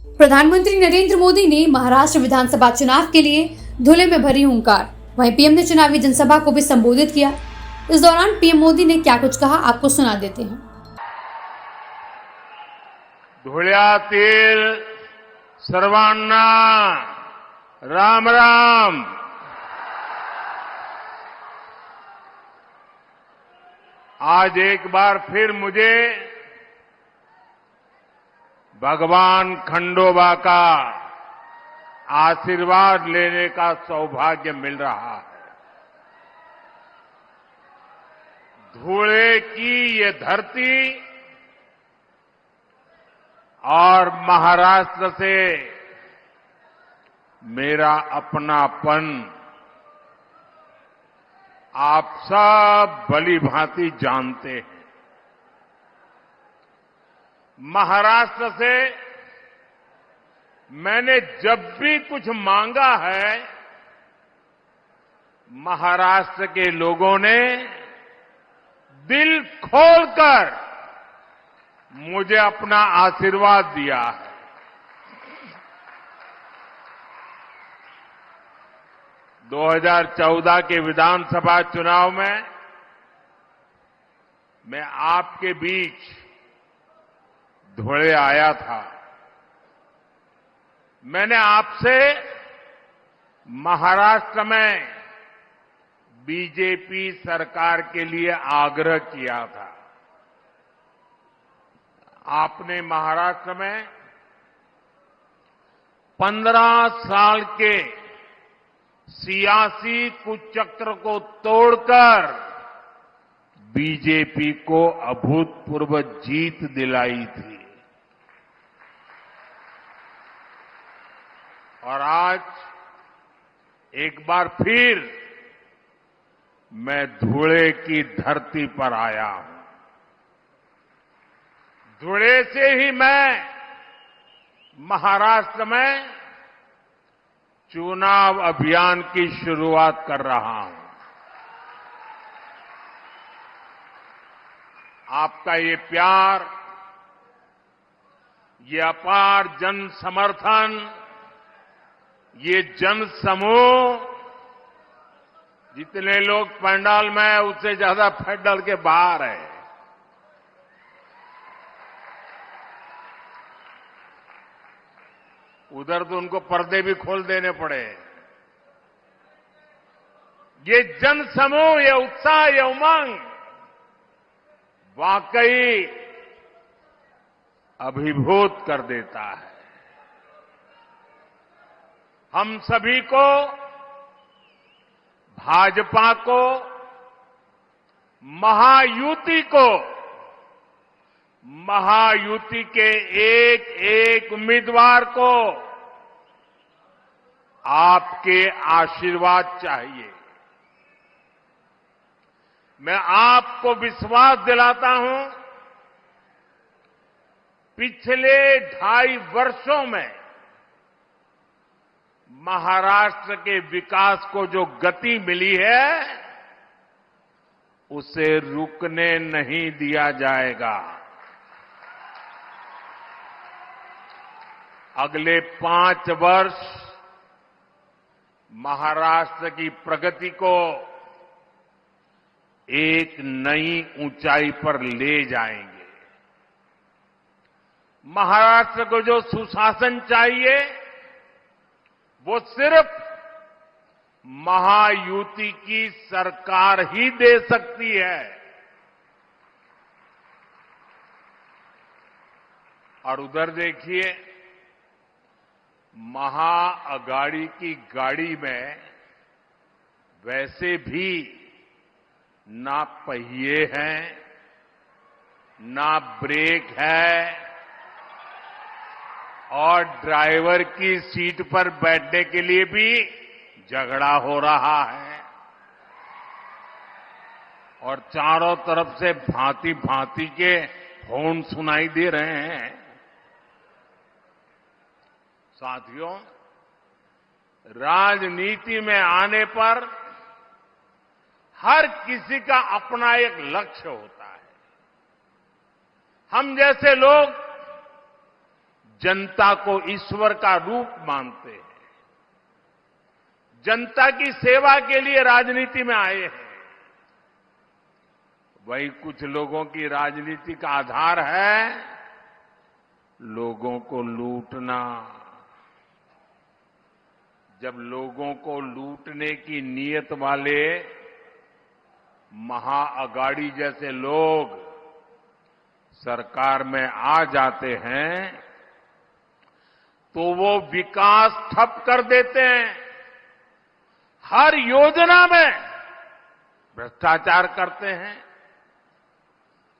प्रधानमंत्री नरेंद्र मोदी ने महाराष्ट्र विधानसभा चुनाव के लिए धुले में भरी हुंकार। वहीं पीएम ने चुनावी जनसभा को भी संबोधित किया। इस दौरान पीएम मोदी ने क्या कुछ कहा, आपको सुना देते हैं। धुळ्यातील सर्वांना राम राम। आज एक बार फिर मुझे भगवान खंडोबा का आशीर्वाद लेने का सौभाग्य मिल रहा है। धुळे की ये धरती और महाराष्ट्र से मेरा अपनापन आप सब भली-भांति जानते हैं। महाराष्ट्र से मैंने जब भी कुछ मांगा है, महाराष्ट्र के लोगों ने दिल खोलकर मुझे अपना आशीर्वाद दिया है। - 2014 के विधानसभा चुनाव में मैं आपके बीच धुळे आया था। मैंने आपसे महाराष्ट्र में बीजेपी सरकार के लिए आग्रह किया था। आपने महाराष्ट्र में 15 साल के सियासी कुचक्र को तोड़कर बीजेपी को अभूतपूर्व जीत दिलाई थी। और आज एक बार फिर मैं धुळे की धरती पर आया हूं। धुळे से ही मैं महाराष्ट्र में चुनाव अभियान की शुरुआत कर रहा हूं। आपका ये प्यार, ये अपार जन समर्थन, ये जन समूह, जितने लोग पंडाल में उससे ज्यादा पंडाल के बाहर है। उधर तो उनको पर्दे भी खोल देने पड़े। ये जन समूह, ये उत्साह, ये उमंग वाकई अभिभूत कर देता है। हम सभी को, भाजपा को, महायुति को, महायुति के एक एक उम्मीदवार को आपके आशीर्वाद चाहिए। मैं आपको विश्वास दिलाता हूं, पिछले 2.5 वर्षों में महाराष्ट्र के विकास को जो गति मिली है, उसे रुकने नहीं दिया जाएगा। अगले 5 वर्ष महाराष्ट्र की प्रगति को एक नई ऊंचाई पर ले जाएंगे। महाराष्ट्र को जो सुशासन चाहिए, वो सिर्फ महायुति की सरकार ही दे सकती है। और उधर देखिए, महाअगाड़ी की गाड़ी में वैसे भी ना पहिए हैं, ना ब्रेक है, और ड्राइवर की सीट पर बैठने के लिए भी झगड़ा हो रहा है। और चारों तरफ से भांति भांति के हॉर्न सुनाई दे रहे हैं। साथियों, राजनीति में आने पर हर किसी का अपना एक लक्ष्य होता है। हम जैसे लोग जनता को ईश्वर का रूप मानते हैं, जनता की सेवा के लिए राजनीति में आए हैं। वही कुछ लोगों की राजनीति का आधार है लोगों को लूटना। जब लोगों को लूटने की नीयत वाले महाअगाड़ी जैसे लोग सरकार में आ जाते हैं तो वो विकास ठप कर देते हैं, हर योजना में भ्रष्टाचार करते हैं।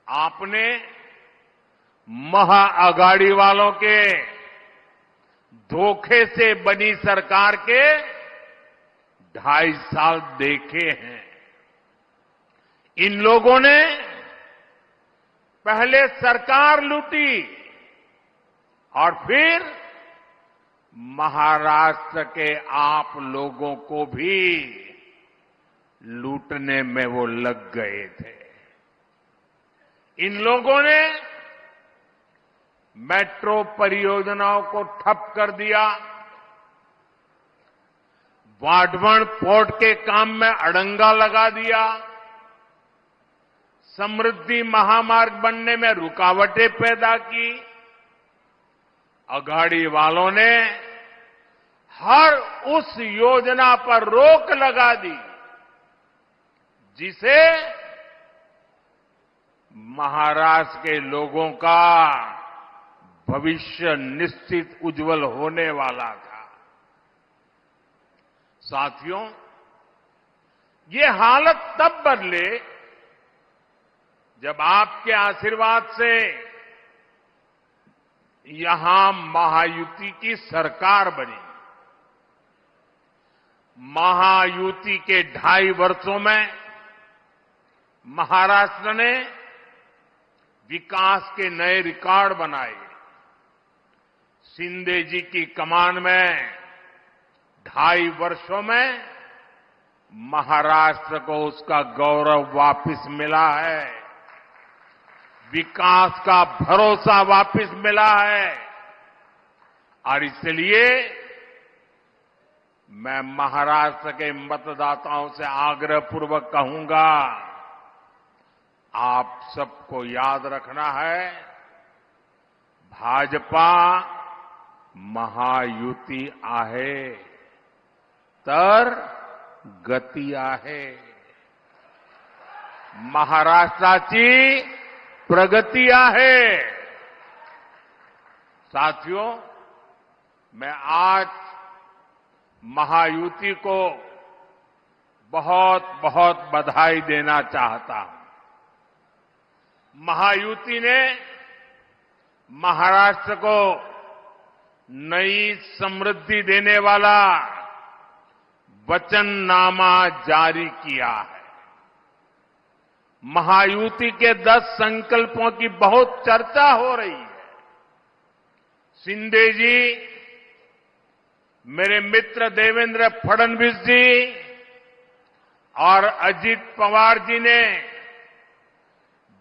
आपने महाअगाड़ी वालों के धोखे से बनी सरकार के 2.5 साल देखे हैं। इन लोगों ने पहले सरकार लूटी और फिर महाराष्ट्र के आप लोगों को भी लूटने में वो लग गए थे। इन लोगों ने मेट्रो परियोजनाओं को ठप कर दिया, वाढवण पोर्ट के काम में अड़ंगा लगा दिया, समृद्धि महामार्ग बनने में रुकावटें पैदा की। अगाड़ी वालों ने हर उस योजना पर रोक लगा दी जिसे महाराष्ट्र के लोगों का भविष्य निश्चित उज्जवल होने वाला था। साथियों, ये हालत तब बदले जब आपके आशीर्वाद से यहां महायुति की सरकार बनी। महायुति के 2.5 वर्षों में महाराष्ट्र ने विकास के नए रिकॉर्ड बनाए। शिंदे जी की कमान में 2.5 वर्षों में महाराष्ट्र को उसका गौरव वापस मिला है, विकास का भरोसा वापस मिला है। और इसलिए मैं महाराष्ट्र के मतदाताओं से आग्रहपूर्वक कहूंगा, आप सबको याद रखना है, भाजपा महायुती आहे तर गती आहे, महाराष्ट्राची प्रगति आहे। साथियों, मैं आज महायुति को बहुत बहुत बधाई देना चाहता हूं। महायुति ने महाराष्ट्र को नई समृद्धि देने वाला वचननामा जारी किया है। महायुति के 10 संकल्पों की बहुत चर्चा हो रही है। शिंदे जी, मेरे मित्र देवेंद्र फडणवीस जी और अजित पवार जी ने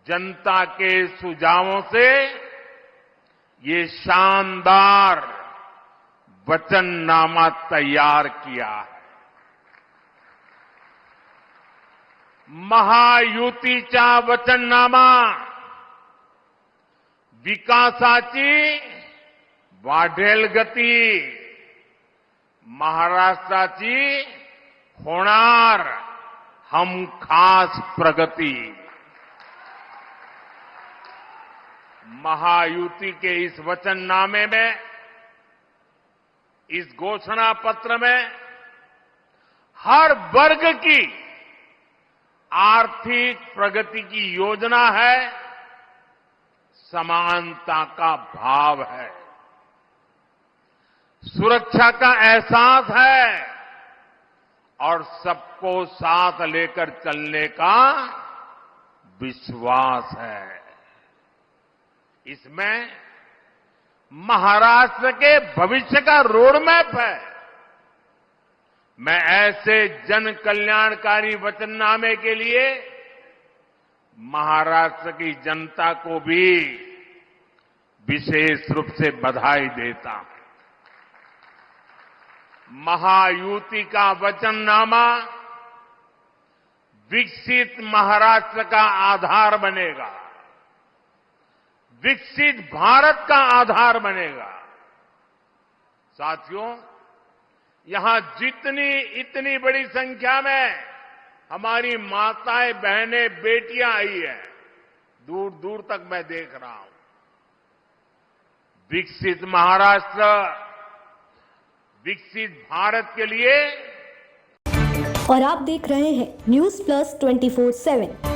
जनता के सुझावों से ये शानदार वचननामा तैयार किया है। महायुतीचा वचननामा विकासाची वाढेल गती, महाराष्ट्राची होणार हमखास प्रगती। महायुति के इस वचननामे में, इस घोषणा पत्र में हर वर्ग की आर्थिक प्रगति की योजना है, समानता का भाव है, सुरक्षा का एहसास है और सबको साथ लेकर चलने का विश्वास है। इसमें महाराष्ट्र के भविष्य का रोड मैप है। मैं ऐसे जन कल्याणकारी वचननामे के लिए महाराष्ट्र की जनता को भी विशेष रूप से बधाई देता हूं। महायुति का वचननामा विकसित महाराष्ट्र का आधार बनेगा, विकसित भारत का आधार बनेगा। साथियों, यहां इतनी बड़ी संख्या में हमारी माताएं, बहनें, बेटियां आई हैं, दूर दूर तक मैं देख रहा हूं। विकसित महाराष्ट्र, विकसित भारत के लिए। और आप देख रहे हैं न्यूज़ प्लस 24/7।